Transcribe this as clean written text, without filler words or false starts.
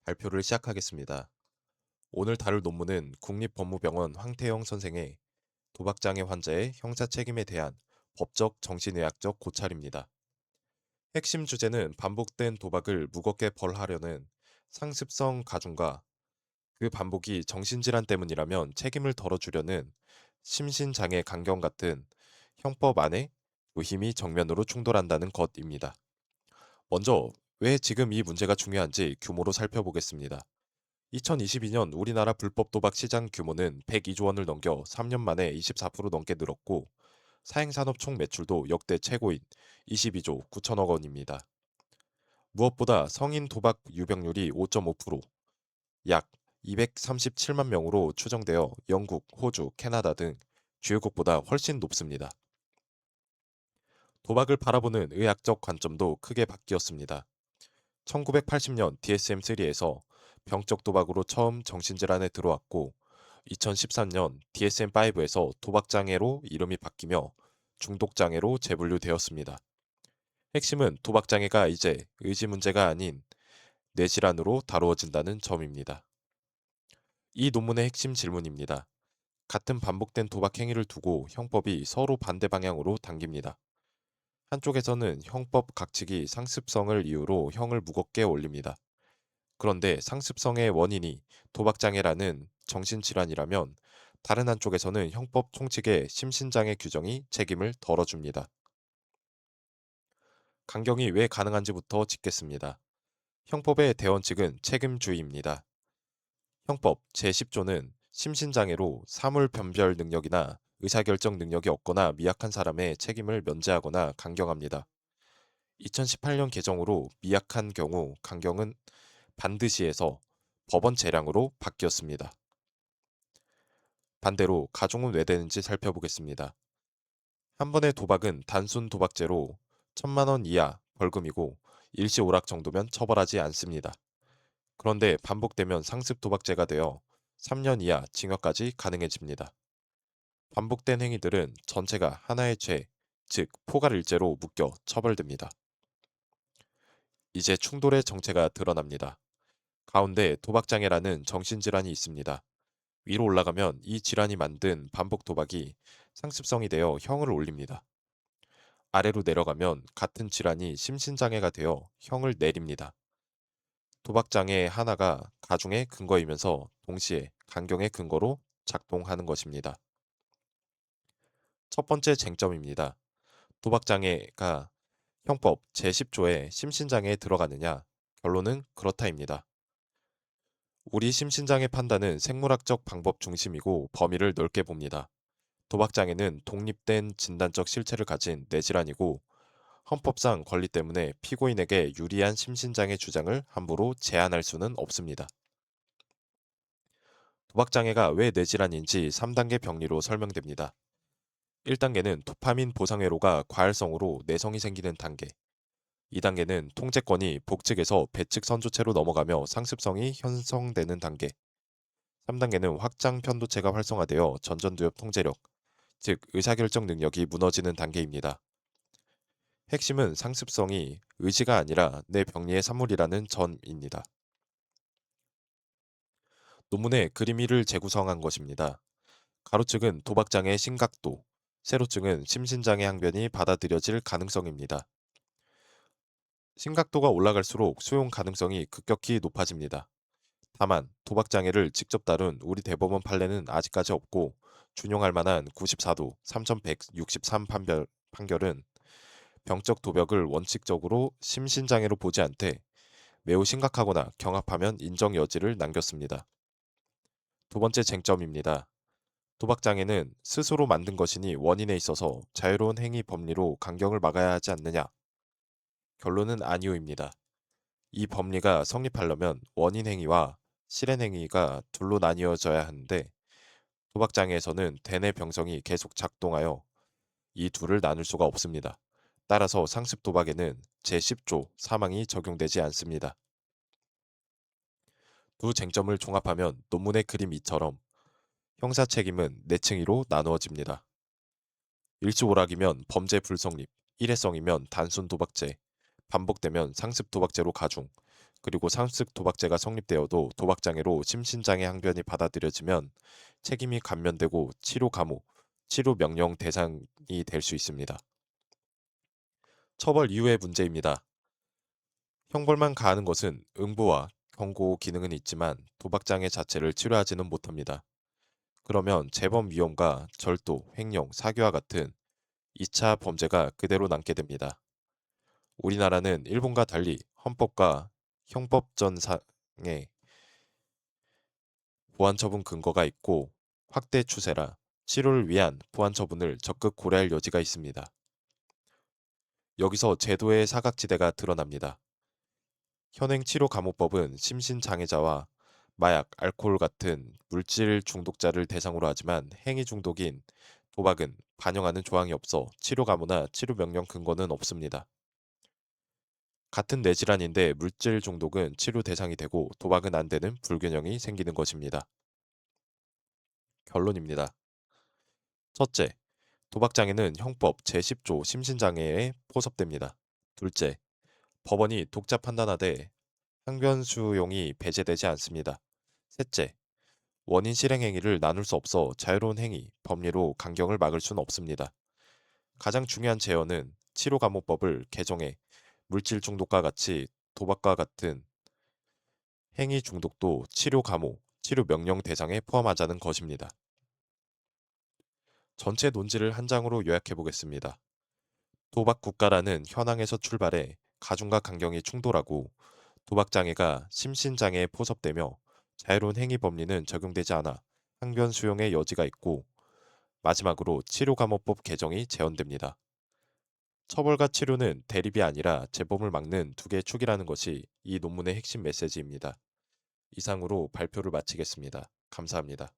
발표를 시작하겠습니다. 오늘 다룰 논문은 국립법무병원 황태영 선생의 도박장애 환자의 형사 책임에 대한 법적 정신의학적 고찰입니다. 핵심 주제는 반복된 도박을 무겁게 벌하려는 상습성 가중과 그 반복이 정신질환 때문이라면 책임을 덜어주려는 심신장애 강경 같은 형법 안에 무힘이 정면으로 충돌한다는 것입니다. 먼저 왜 지금 이 문제가 중요한지 규모로 살펴보겠습니다. 2022년 우리나라 불법 도박 시장 규모는 102조 원을 넘겨 3년 만에 24% 넘게 늘었고 사행산업 총 매출도 역대 최고인 22조 9천억 원입니다. 무엇보다 성인 도박 유병률이 5.5%, 약 237만 명으로 추정되어 영국, 호주, 캐나다 등 주요국보다 훨씬 높습니다. 도박을 바라보는 의학적 관점도 크게 바뀌었습니다. 1980년 DSM-3에서 병적 도박으로 처음 정신질환에 들어왔고 2013년 DSM-5에서 도박장애로 이름이 바뀌며 중독장애로 재분류되었습니다. 핵심은 도박장애가 이제 의지 문제가 아닌 뇌질환으로 다루어진다는 점입니다. 이 논문의 핵심 질문입니다. 같은 반복된 도박 행위를 두고 형법이 서로 반대 방향으로 당깁니다. 한쪽에서는 형법 각칙이 상습성을 이유로 형을 무겁게 올립니다. 그런데 상습성의 원인이 도박장애라는 정신질환이라면 다른 한쪽에서는 형법 총칙의 심신장애 규정이 책임을 덜어줍니다. 강경이 왜 가능한지부터 짚겠습니다. 형법의 대원칙은 책임주의입니다. 형법 제10조는 심신장애로 사물 변별 능력이나 의사결정 능력이 없거나 미약한 사람의 책임을 면제하거나 강경합니다. 2018년 개정으로 미약한 경우 강경은 반드시 해서 법원 재량으로 바뀌었습니다. 반대로 가중은 왜 되는지 살펴보겠습니다. 한 번의 도박은 단순 도박죄로 1,000만 원 이하 벌금이고 일시 오락 정도면 처벌하지 않습니다. 그런데 반복되면 상습 도박죄가 되어 3년 이하 징역까지 가능해집니다. 반복된 행위들은 전체가 하나의 죄, 즉 포괄일죄로 묶여 처벌됩니다. 이제 충돌의 정체가 드러납니다. 가운데 도박장애라는 정신질환이 있습니다. 위로 올라가면 이 질환이 만든 반복 도박이 상습성이 되어 형을 올립니다. 아래로 내려가면 같은 질환이 심신장애가 되어 형을 내립니다. 도박장애 하나가 가중의 근거이면서 동시에 강경의 근거로 작동하는 것입니다. 첫 번째 쟁점입니다. 도박장애가 형법 제10조의 심신장애에 들어가느냐? 결론은 그렇다입니다. 우리 심신장애 판단은 생물학적 방법 중심이고 범위를 넓게 봅니다. 도박장애는 독립된 진단적 실체를 가진 뇌질환이고 헌법상 권리 때문에 피고인에게 유리한 심신장애 주장을 함부로 제한할 수는 없습니다. 도박장애가 왜 뇌질환인지 3단계 병리로 설명됩니다. 1단계는 도파민 보상회로가 과활성으로 내성이 생기는 단계. 2단계는 통제권이 복측에서 배측 선조체로 넘어가며 상습성이 형성되는 단계. 3단계는 확장 편도체가 활성화되어 전전두엽 통제력, 즉 의사결정 능력이 무너지는 단계입니다. 핵심은 상습성이 의지가 아니라 내 병리의 산물이라는 점입니다. 논문의 그림이를 재구성한 것입니다. 가로측은 도박장애의 심각도, 세로측은 심신장애 항변이 받아들여질 가능성입니다. 심각도가 올라갈수록 수용 가능성이 급격히 높아집니다. 다만 도박장애를 직접 다룬 우리 대법원 판례는 아직까지 없고 준용할 만한 94도 3163 판결은 병적 도벽을 원칙적으로 심신장애로 보지 않되 매우 심각하거나 경합하면 인정 여지를 남겼습니다. 두 번째 쟁점입니다. 도박장애는 스스로 만든 것이니 원인에 있어서 자유로운 행위 법리로 강경을 막아야 하지 않느냐? 결론은 아니오입니다. 이 법리가 성립하려면 원인 행위와 실행 행위가 둘로 나뉘어져야 하는데 도박장애에서는 대뇌 병성이 계속 작동하여 이 둘을 나눌 수가 없습니다. 따라서 상습 도박에는 제10조 사망이 적용되지 않습니다. 두 쟁점을 종합하면 논문의 그림 이처럼 형사 책임은 네 층위로 나누어집니다. 일시오락이면 범죄 불성립, 일회성이면 단순 도박죄, 반복되면 상습 도박죄로 가중, 그리고 상습 도박죄가 성립되어도 도박장애로 심신장애 항변이 받아들여지면 책임이 감면되고 치료 감호, 치료 명령 대상이 될 수 있습니다. 처벌 이후의 문제입니다. 형벌만 가하는 것은 응보와 경고 기능은 있지만 도박장애 자체를 치료하지는 못합니다. 그러면 재범 위험과 절도, 횡령, 사기와 같은 2차 범죄가 그대로 남게 됩니다. 우리나라는 일본과 달리 헌법과 형법전상에 보완처분 근거가 있고 확대 추세라 치료를 위한 보완처분을 적극 고려할 여지가 있습니다. 여기서 제도의 사각지대가 드러납니다. 현행치료감호법은 심신장애자와 마약, 알코올 같은 물질 중독자를 대상으로 하지만 행위 중독인 도박은 반영하는 조항이 없어 치료감호나 치료명령 근거는 없습니다. 같은 뇌질환인데 물질 중독은 치료 대상이 되고 도박은 안 되는 불균형이 생기는 것입니다. 결론입니다. 첫째, 도박장애는 형법 제10조 심신장애에 포섭됩니다. 둘째, 법원이 독자 판단하되 항변 수용이 배제되지 않습니다. 셋째, 원인 실행 행위를 나눌 수 없어 자유로운 행위, 법리로 강경을 막을 수는 없습니다. 가장 중요한 제어는 치료감호법을 개정해 물질 중독과 같이 도박과 같은 행위 중독도 치료 감호, 치료 명령 대상에 포함하자는 것입니다. 전체 논지를 한 장으로 요약해 보겠습니다. 도박 국가라는 현황에서 출발해 가중과 강경이 충돌하고 도박 장애가 심신 장애에 포섭되며 자유로운 행위 법리는 적용되지 않아 항변 수용의 여지가 있고 마지막으로 치료감호법 개정이 제언됩니다. 처벌과 치료는 대립이 아니라 재범을 막는 두 개의 축이라는 것이 이 논문의 핵심 메시지입니다. 이상으로 발표를 마치겠습니다. 감사합니다.